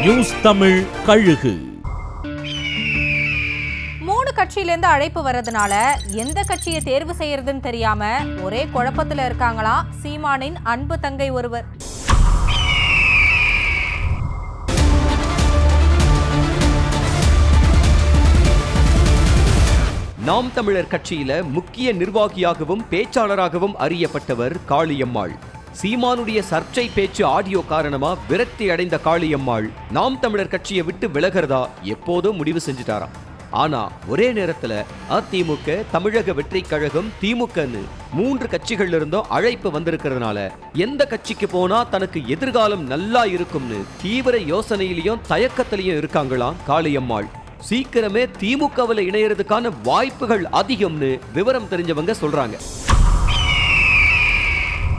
News Tamil கழுகு. 3 கட்சியிலேருந்து அழைப்பு வர்றதுனால எந்த கட்சியை தேர்வு செய்யறதுன்னு தெரியாம ஒரே குழப்பத்துல இருக்காங்களாம் சீமானின் அன்பு தங்கை ஒருவர். நாம் தமிழர் கட்சியில முக்கிய நிர்வாகியாகவும் பேச்சாளராகவும் அறியப்பட்டவர் காளியம்மாள். சீமானுடைய சர்ச்சை பேச்சு ஆடியோ காரணமா விரக்தி அடைந்த காளியம்மாள் நாம் தமிழர் கட்சியை விட்டு விலகிறதா எப்போதோ முடிவு செஞ்சுட்டாராம். ஆனா ஒரே நேரத்துல அதிமுக, தமிழக வெற்றி கழகம், திமுகன்னு 3 கட்சிகள்ல இருந்தும் அழைப்பு வந்திருக்கிறதுனால எந்த கட்சிக்கு போனா தனக்கு எதிர்காலம் நல்லா இருக்கும்னு தீவிர யோசனையிலையும் தயக்கத்திலையும் இருக்காங்களாம் காளியம்மாள். சீக்கிரமே திமுகவில் இணையறதுக்கான வாய்ப்புகள் அதிகம்னு விவரம் தெரிஞ்சவங்க சொல்றாங்க.